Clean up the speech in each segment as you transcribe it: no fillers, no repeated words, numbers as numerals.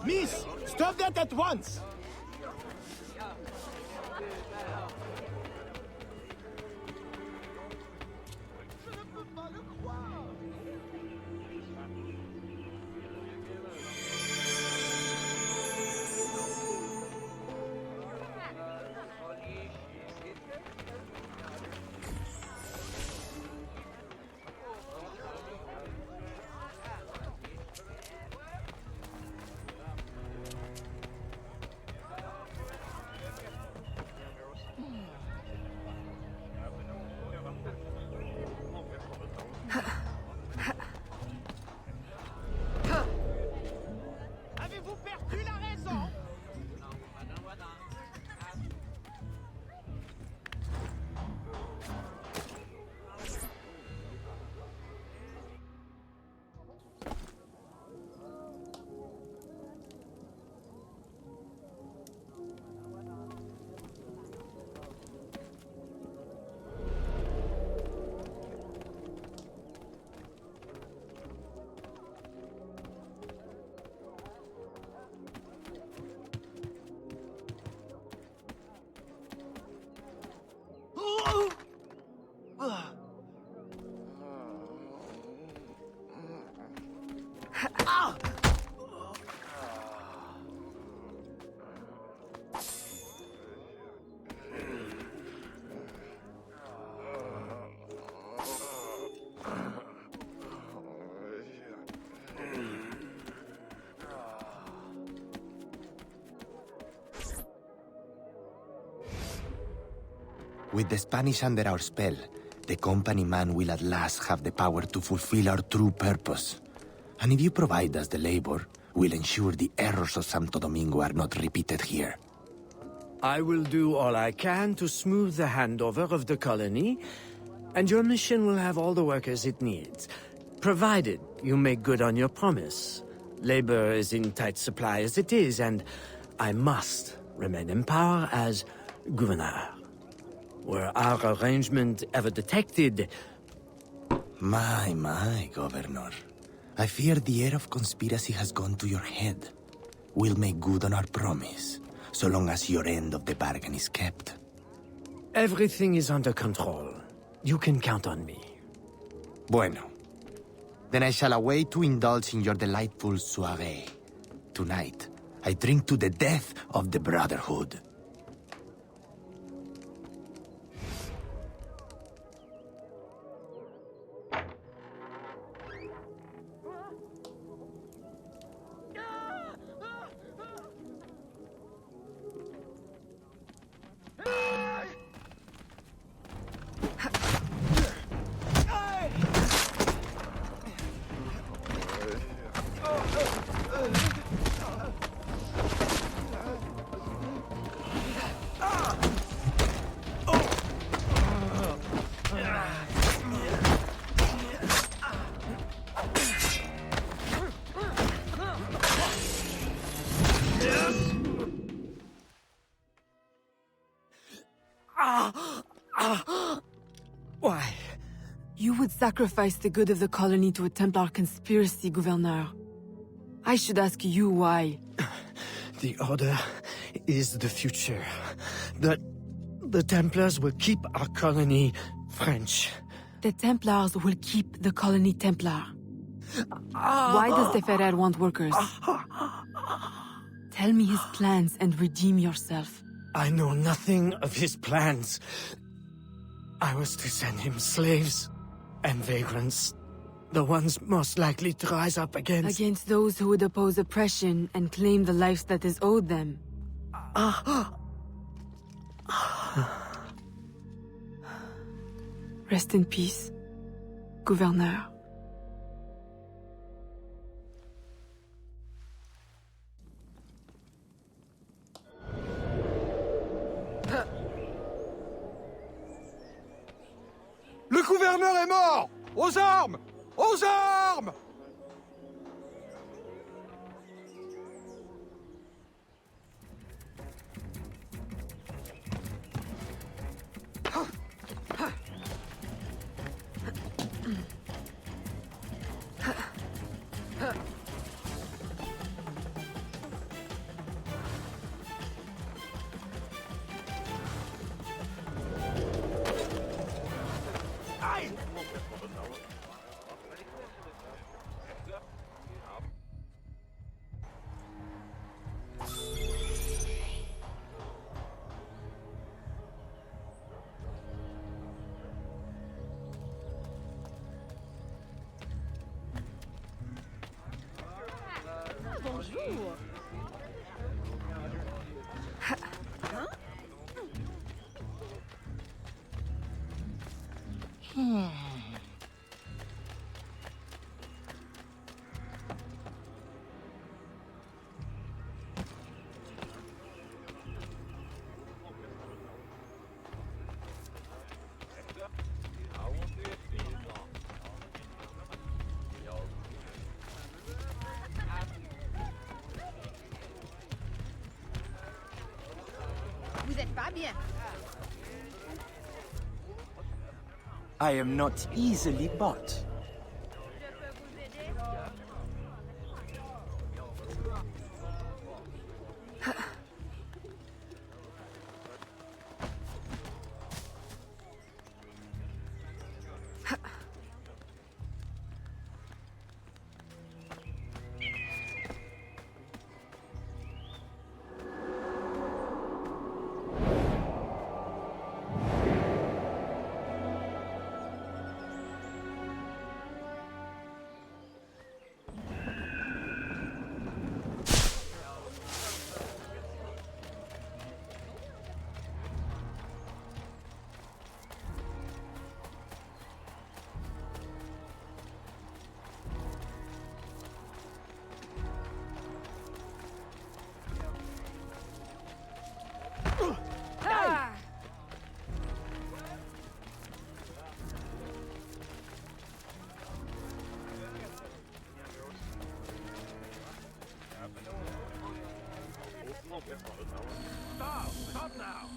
Miss, stop that at once! Avez-vous perdu la raison? With the Spanish under our spell, the company man will at last have the power to fulfill our true purpose. And if you provide us the labor, we'll ensure the errors of Santo Domingo are not repeated here. I will do all I can to smooth the handover of the colony, and your mission will have all the workers it needs, provided you make good on your promise. Labor is in tight supply as it is, and I must remain in power as governor. Were our arrangement ever detected? My, Governor. I fear the air of conspiracy has gone to your head. We'll make good on our promise, so long as your end of the bargain is kept. Everything is under control. You can count on me. Bueno. Then I shall await to indulge in your delightful soiree. Tonight, I drink to the death of the Brotherhood. Why? You would sacrifice the good of the colony to a Templar conspiracy, Gouverneur. I should ask you why. The Order is the future. The Templars will keep our colony French. The Templars will keep the colony Templar. Why does the Ferrer want workers? Tell me his plans and redeem yourself. I know nothing of his plans. I was to send him slaves and vagrants. The ones most likely to rise up against... Against those who would oppose oppression and claim the lives that is owed them. Rest in peace, Gouverneur. Le gouverneur est mort! Aux armes! Aux armes! Vous êtes pas bien. I am not easily bought. Stop now!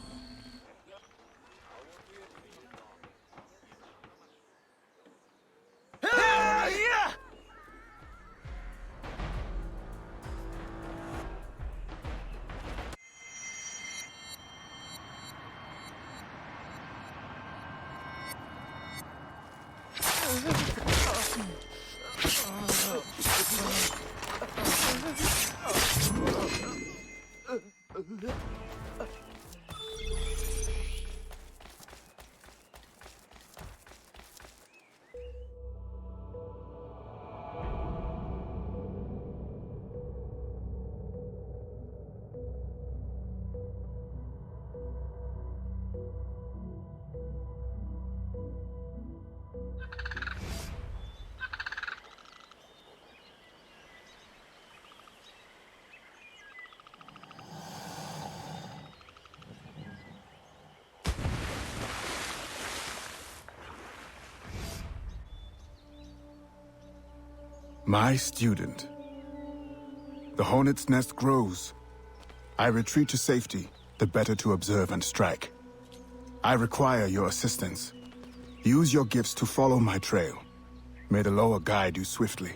My student. The hornet's nest grows. I retreat to safety, the better to observe and strike. I require your assistance. Use your gifts to follow my trail. May the lower guide you swiftly.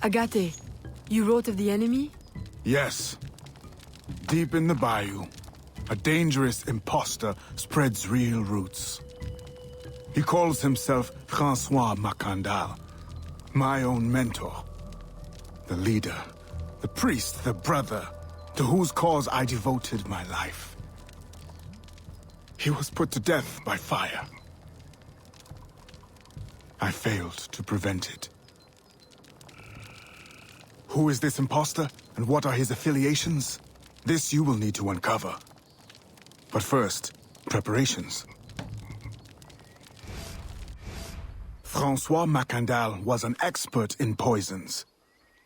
Agate, you wrote of the enemy? Yes. Deep in the bayou, a dangerous imposter spreads real roots. He calls himself Francois Macandal, my own mentor. The leader, the priest, the brother, to whose cause I devoted my life. He was put to death by fire. I failed to prevent it. Who is this imposter, and what are his affiliations? This you will need to uncover. But first, preparations. Francois Macandal was an expert in poisons.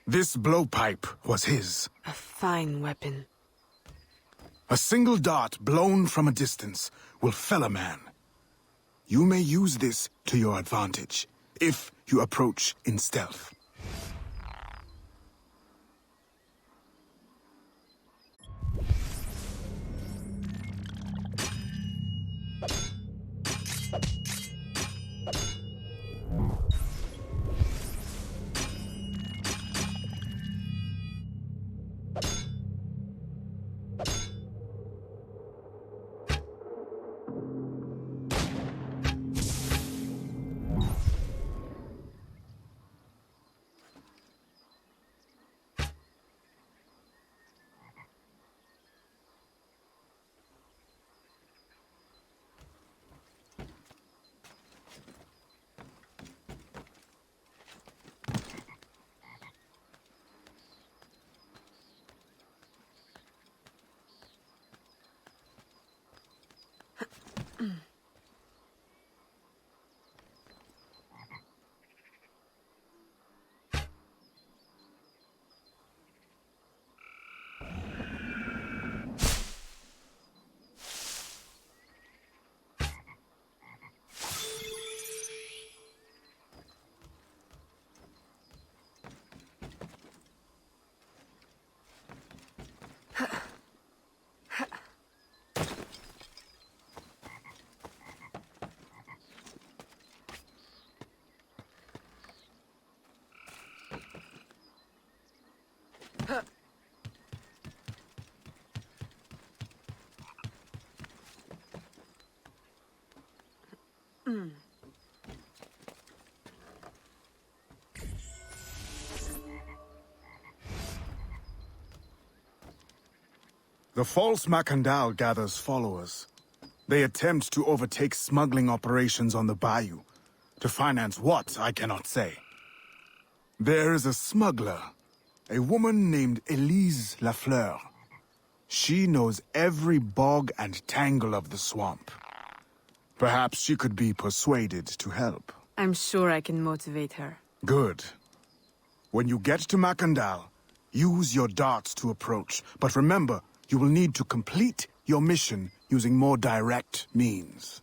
This blowpipe was his. A fine weapon. A single dart blown from a distance will fell a man. You may use this to your advantage, if you approach in stealth. The false Macandal gathers followers. They attempt to overtake smuggling operations on the bayou. To finance what, I cannot say. There is a smuggler, a woman named Elise Lafleur. She knows every bog and tangle of the swamp. Perhaps she could be persuaded to help. I'm sure I can motivate her. Good. When you get to Macandal, use your darts to approach. But remember, you will need to complete your mission using more direct means.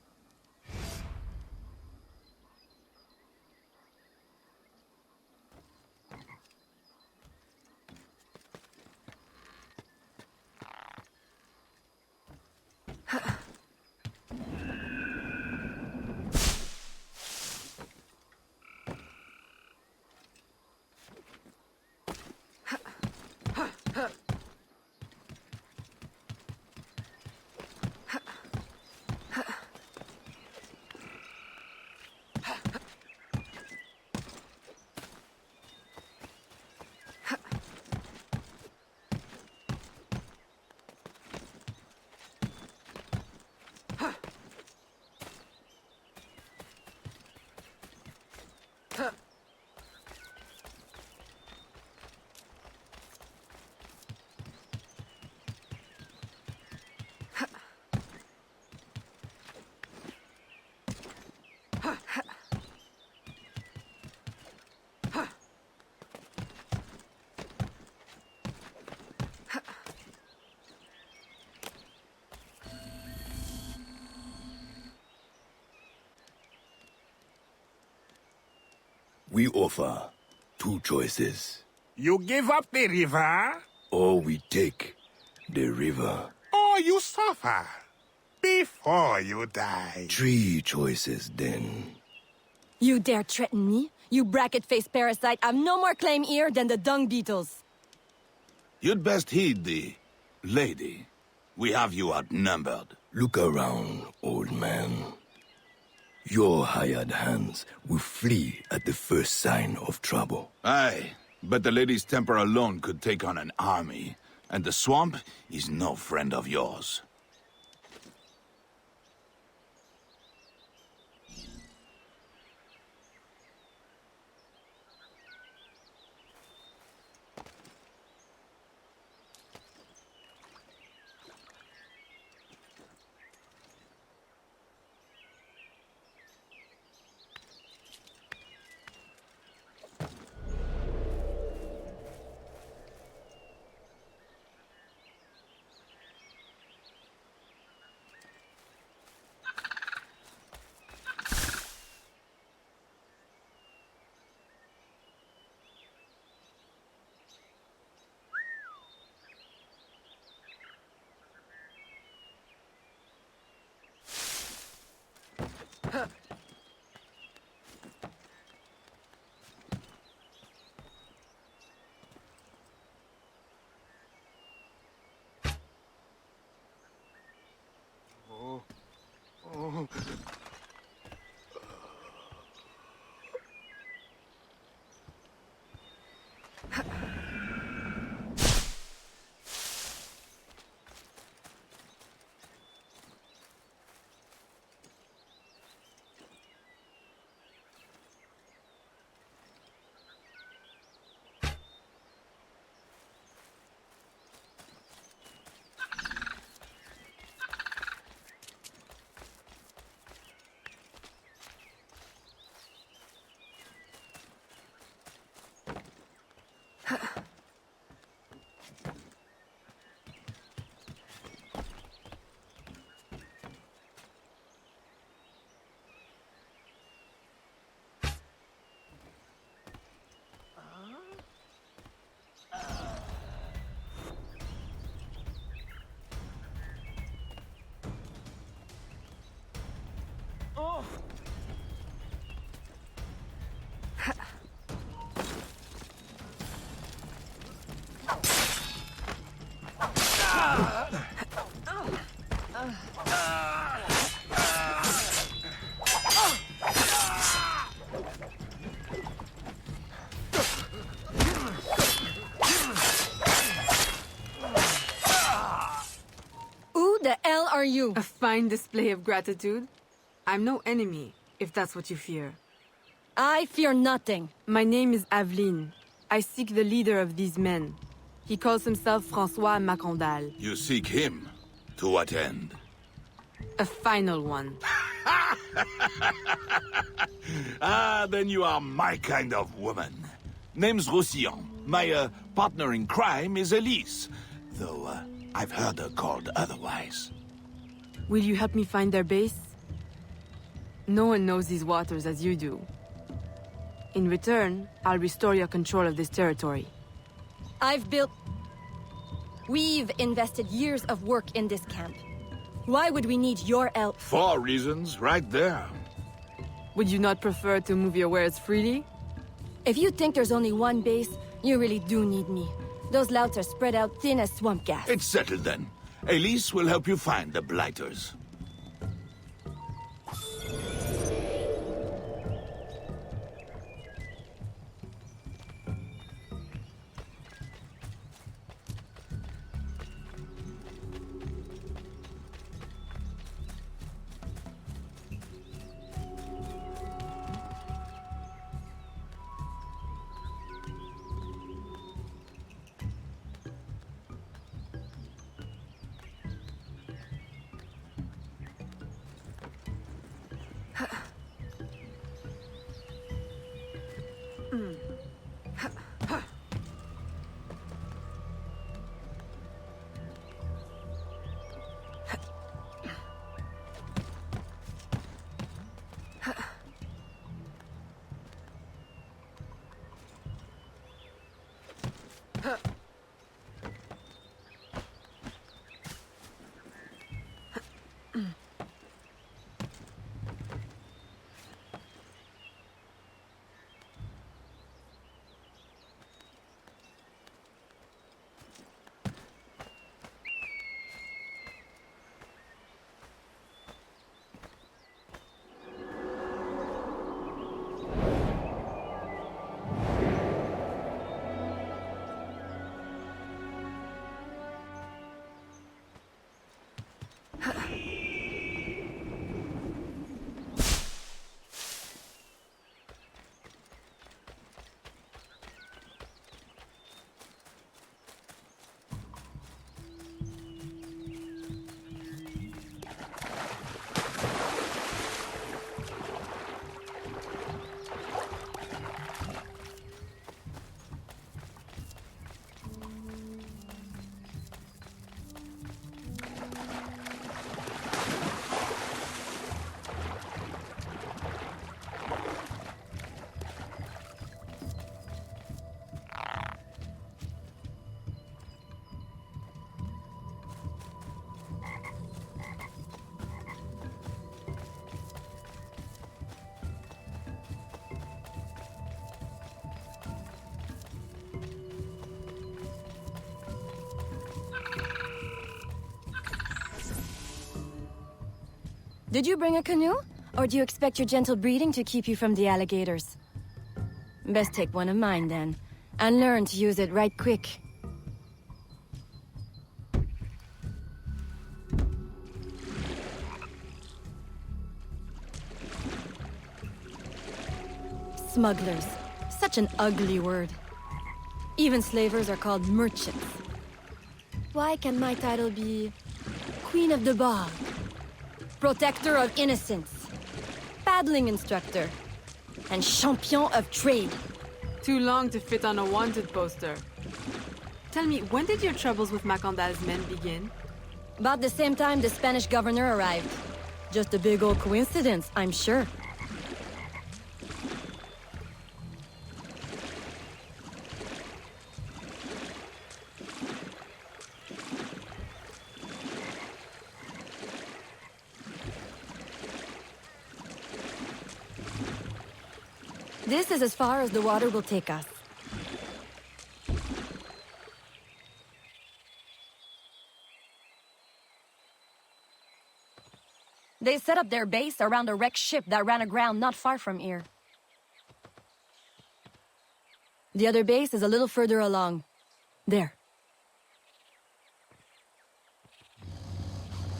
We offer two choices. You give up the river, Or we take the river. or you suffer before you die. Three choices then. You dare threaten me? You bracket-faced parasite have no more claim here than the dung beetles. You'd best heed the lady. We have you outnumbered. Look around, old man. Your hired hands will flee at the first sign of trouble. Aye, but the lady's temper alone could take on an army, and the swamp is no friend of yours. Who the hell are you? A fine display of gratitude. I'm no enemy, if that's what you fear. I fear nothing. My name is Aveline. I seek the leader of these men. He calls himself François Macondal. You seek him? To what end? A final one. Ah, then you are my kind of woman. Name's Roussillon. My partner in crime is Elise, though I've heard her called otherwise. Will you help me find their base? No one knows these waters as you do. In return, I'll restore your control of this territory. We've invested years of work in this camp. Why would we need your help? 4 reasons, right there. Would you not prefer to move your wares freely? If you think there's only one base, you really do need me. Those louts are spread out thin as swamp gas. It's settled then. Elise will help you find the blighters. Did you bring a canoe? Or do you expect your gentle breeding to keep you from the alligators? Best take one of mine, then. And learn to use it right quick. Smugglers. Such an ugly word. Even slavers are called merchants. Why can my title be... Queen of the Bog? Protector of Innocence? Paddling instructor? And champion of trade? Too long to fit on a wanted poster. Tell me, when did your troubles with Macandal's men begin? About the same time the Spanish governor arrived. Just a big old coincidence, I'm sure. This is as far as the water will take us. They set up their base around a wrecked ship that ran aground not far from here. The other base is a little further along. There.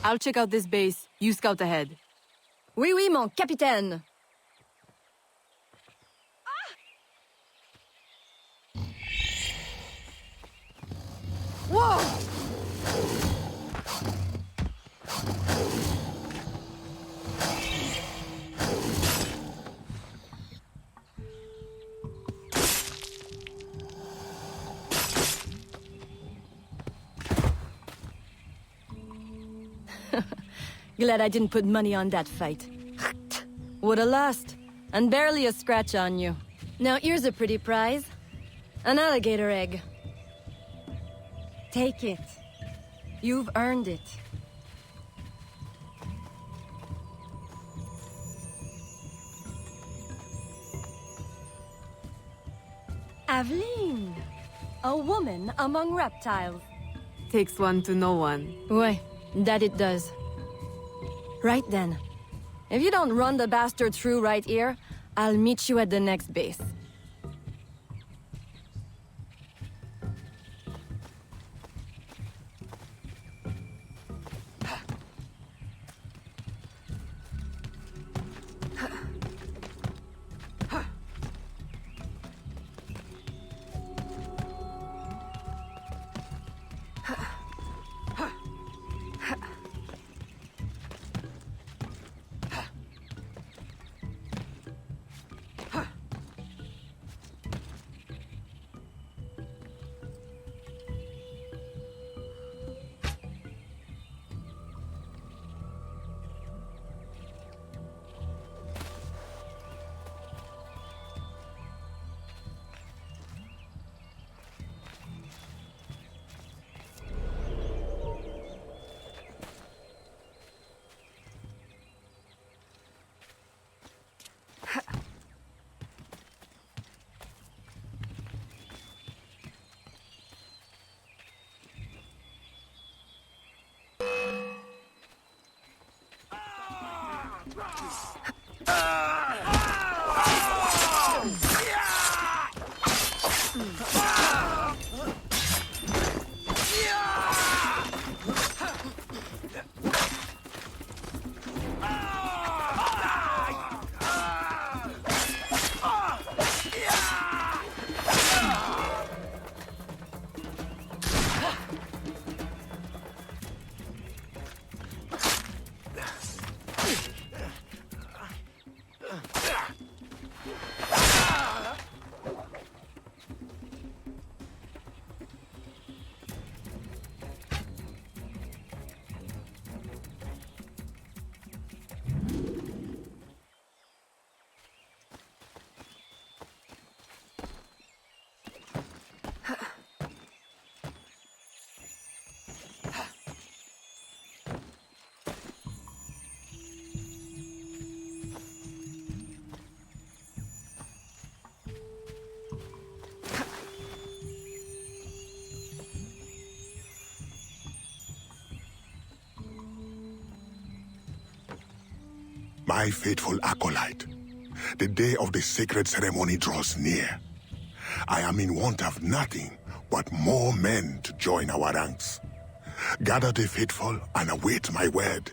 I'll check out this base. You scout ahead. Oui, oui, mon capitaine. Whoa! Glad I didn't put money on that fight. Would've lost, and barely a scratch on you. Now here's a pretty prize. An alligator egg. Take it. You've earned it. Aveline, a woman among reptiles. Takes one to know one. Ouais, that it does. Right then. If you don't run the bastard through right here, I'll meet you at the next base. My faithful acolyte, the day of the sacred ceremony draws near. I am in want of nothing but more men to join our ranks. Gather the faithful and await my word.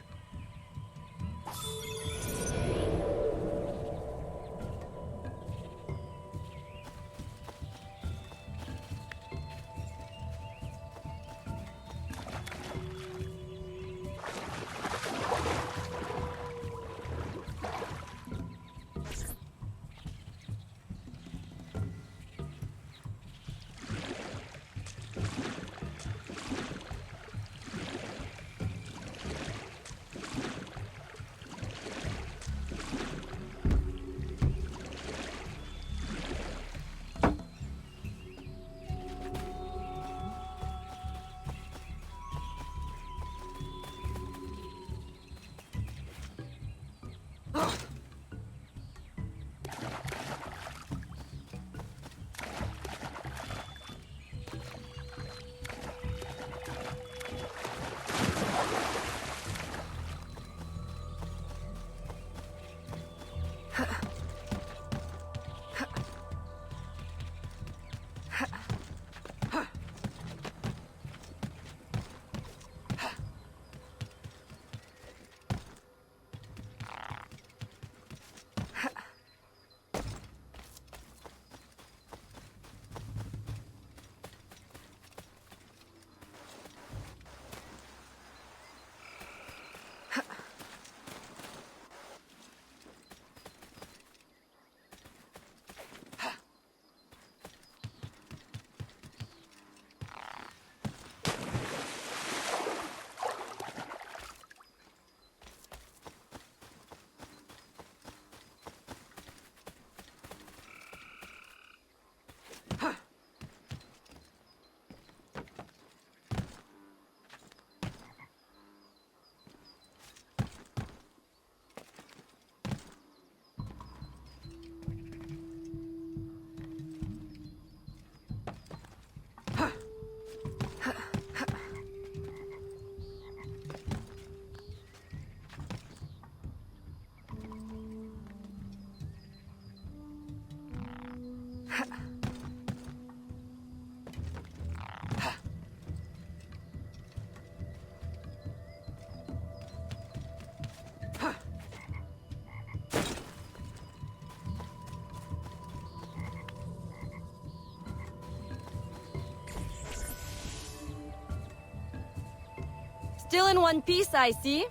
Still in one piece, I see.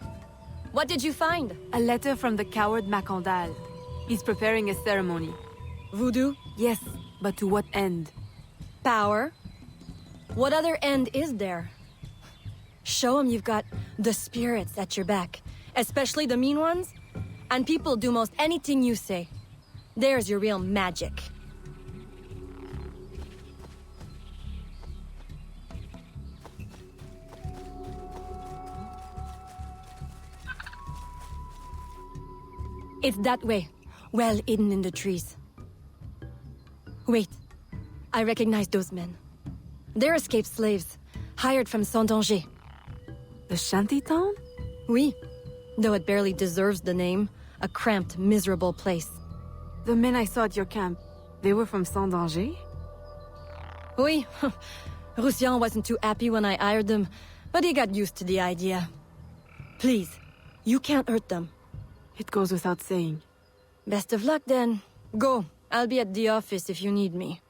What did you find? A letter from the coward Macandal. He's preparing a ceremony. Voodoo? Yes, but to what end? Power? What other end is there? Show him you've got the spirits at your back, especially the mean ones, and people do most anything you say. There's your real magic. It's that way, well hidden in the trees. Wait, I recognize those men. They're escaped slaves, hired from Saint-Danger. The shantytown? Oui, though it barely deserves the name. A cramped, miserable place. The men I saw at your camp, they were from Saint-Danger? Oui, Roussillon wasn't too happy when I hired them, but he got used to the idea. Please, you can't hurt them. It goes without saying. Best of luck then. Go, I'll be at the office if you need me.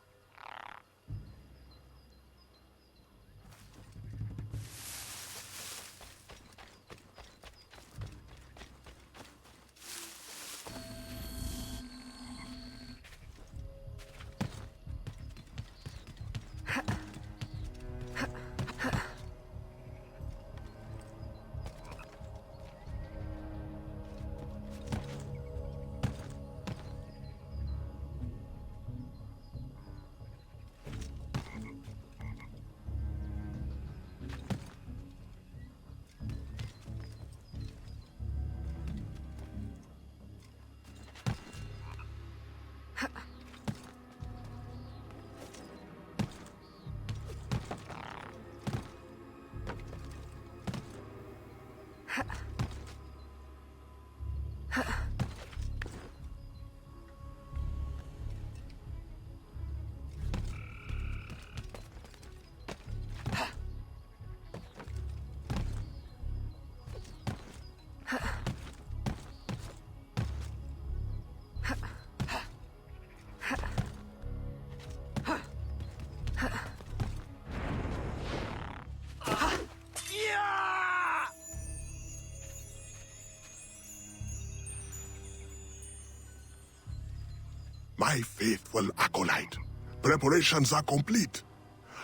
my faithful acolyte. Preparations are complete.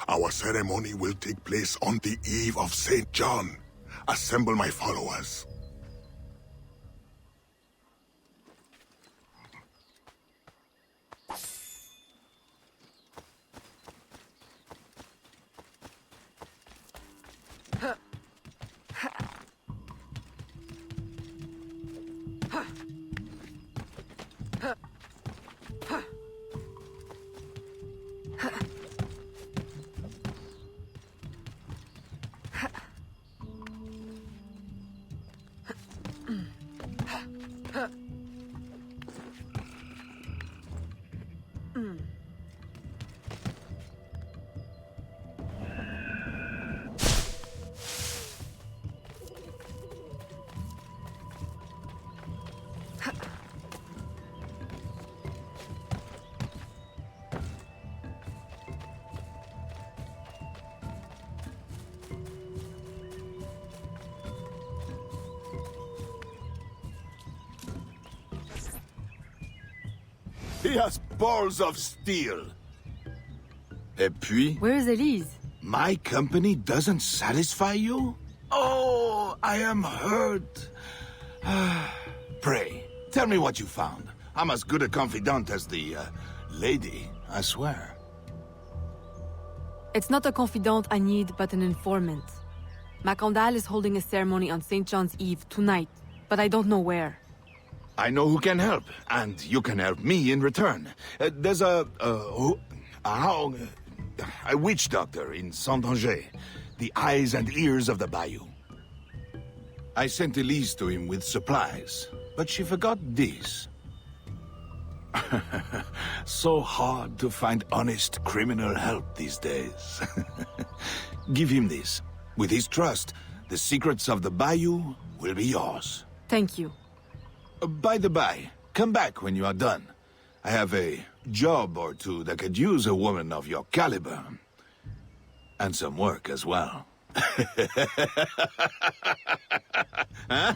Our ceremony will take place on the eve of St. John. Assemble my followers. He has balls of steel. Et puis? Where is Elise? My company doesn't satisfy you? Oh, I am hurt. Pray, tell me what you found. I'm as good a confidant as the, lady, I swear. It's not a confidant I need, but an informant. Macondal is holding a ceremony on St. John's Eve tonight, but I don't know where. I know who can help, and you can help me in return. There's a witch doctor in Saint-Anger, the eyes and ears of the bayou. I sent Elise to him with supplies, but she forgot this. So hard to find honest criminal help these days. Give him this. With his trust, the secrets of the bayou will be yours. Thank you. By the by, come back when you are done. I have a job or two that could use a woman of your caliber. And some work as well. Huh?